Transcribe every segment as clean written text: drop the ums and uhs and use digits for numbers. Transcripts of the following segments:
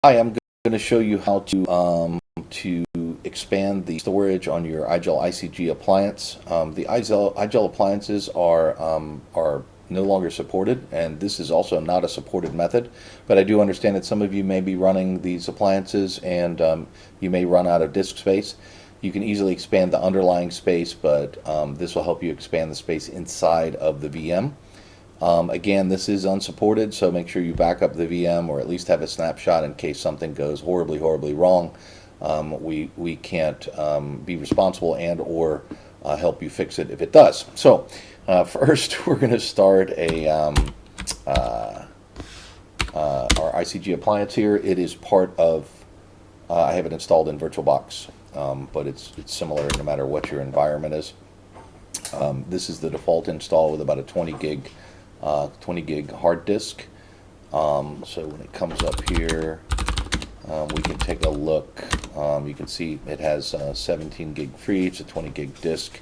Hi, I'm going to show you how to expand the storage on your IGEL ICG appliance. The IGEL appliances are no longer supported, and this is also not a supported method. But I do understand that some of you may be running these appliances, and you may run out of disk space. You can easily expand the underlying space, but this will help you expand the space inside of the VM. Again, this is unsupported, so make sure you back up the VM or at least have a snapshot in case something goes horribly wrong. We can't be responsible and or help you fix it if it does. So first, we're going to start our ICG appliance here. It is part of, I have it installed in VirtualBox, but it's similar no matter what your environment is. This is the default install with about a 20 gig hard disk. So when it comes up here, we can take a look. You can see it has 17 gig free. It's a 20 gig disk.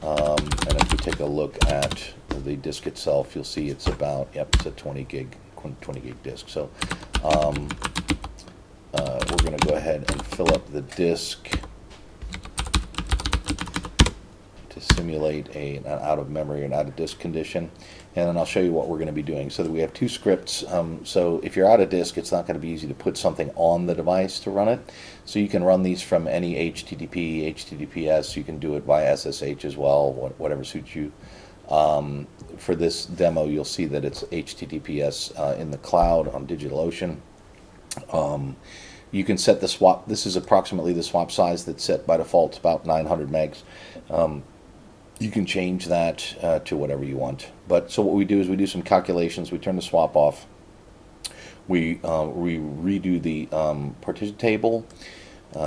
And if we take a look at the disk itself, you'll see it's about, it's a 20 gig disk. So we're going to go ahead and fill up the disk to simulate an out of memory and out of disk condition. And then I'll show you what we're going to be doing. So that we have two scripts. So if you're out of disk, it's not going to be easy to put something on the device to run it. So you can run these from any HTTP, HTTPS. You can do it by SSH as well, whatever suits you. For this demo, you'll see that it's HTTPS in the cloud on DigitalOcean. You can set the swap. This is approximately the swap size that's set by default, about 900 megs. You can change that to whatever you want. But so what we do is we do some calculations. We turn the swap off. We redo the partition table.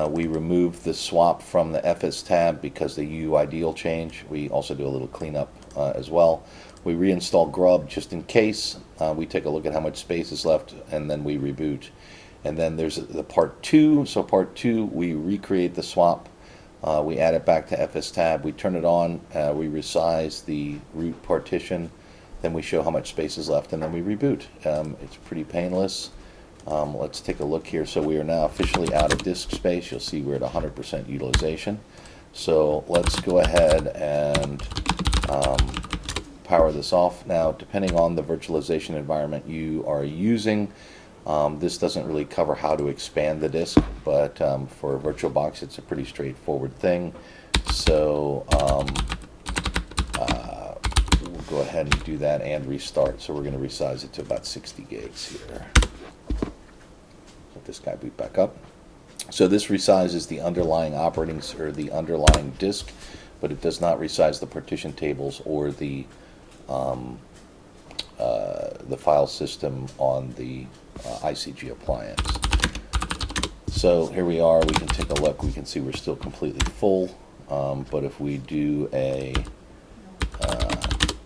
We remove the swap from the FS tab because the UIDL change. We also do a little cleanup as well. We reinstall Grub just in case. We take a look at how much space is left, and then we reboot. And then there's the part 2. So part 2, we recreate the swap. We add it back to FS tab, we turn it on, we resize the root partition, then we show how much space is left, and then we reboot. It's pretty painless. Let's take a look here. So we are now officially out of disk space. You'll see we're at 100% utilization. So let's go ahead and power this off. Now, depending on the virtualization environment you are using, this doesn't really cover how to expand the disk, but for VirtualBox, it's a pretty straightforward thing. So we'll go ahead and do that and restart. So we're going to resize it to about 60 gigs here. Let this guy boot back up. So this resizes the underlying the underlying disk, but it does not resize the partition tables or the file system on the ICG appliance. So here we are. We can take a look. We can see we're still completely full. But if we do a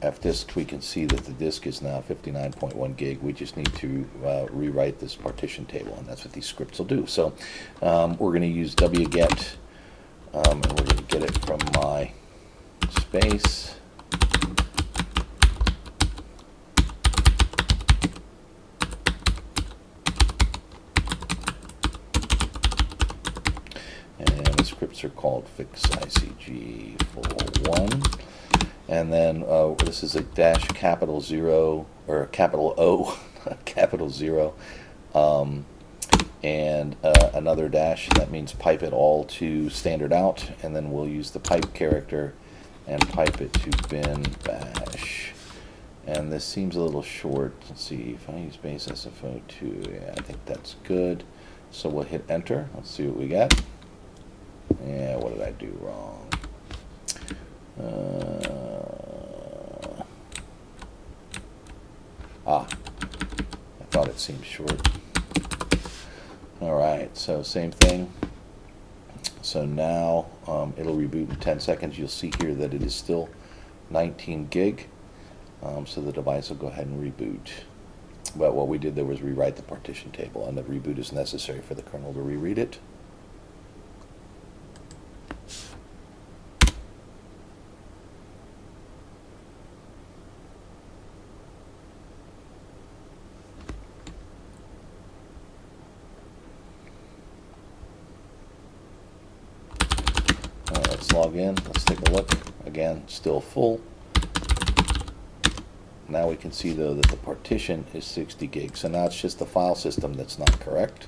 fdisk, we can see that the disk is now 59.1 gig. We just need to rewrite this partition table, and that's what these scripts will do. So we're going to use wget, and we're going to get it from my space. Scripts are called fix ICG full 1, and then this is a dash capital 0 or capital O, capital 0, and another dash. That means pipe it all to standard out, and then we'll use the pipe character and pipe it to bin bash. And this seems a little short. Let's see if I use base SFO2. Yeah, I think that's good. So we'll hit enter. Let's see what we got. Yeah, what did I do wrong? I thought it seemed short. Alright, so same thing. So now it'll reboot in 10 seconds. You'll see here that it is still 19 gig. So the device will go ahead and reboot. But what we did there was rewrite the partition table, and the reboot is necessary for the kernel to reread it. log in. Let's take a look. Again, still full. Now we can see though that the partition is 60 gigs. So now it's just the file system that's not correct.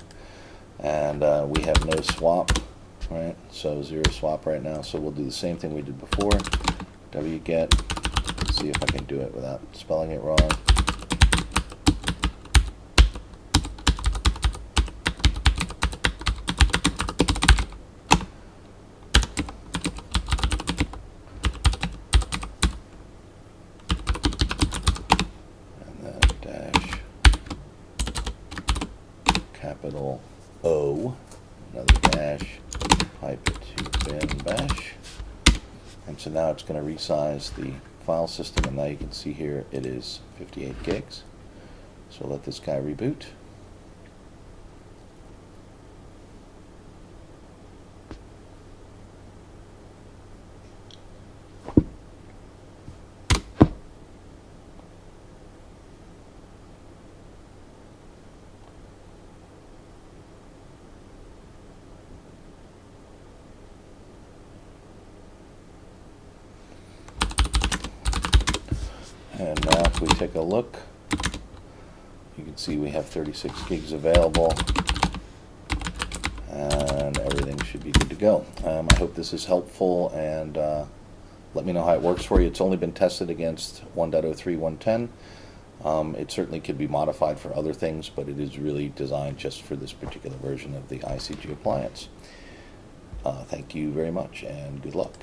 And we have no swap, right? So 0 swap right now. So we'll do the same thing we did before. wget. See if I can do it without spelling it wrong. Capital O, another dash, pipe it to bin bash. And so now it's going to resize the file system, and now you can see here it is 58 gigs. So let this guy reboot. And now if we take a look, you can see we have 36 gigs available, and everything should be good to go. I hope this is helpful, and let me know how it works for you. It's only been tested against 1.03.110. It certainly could be modified for other things, but it is really designed just for this particular version of the ICG appliance. Thank you very much, and good luck.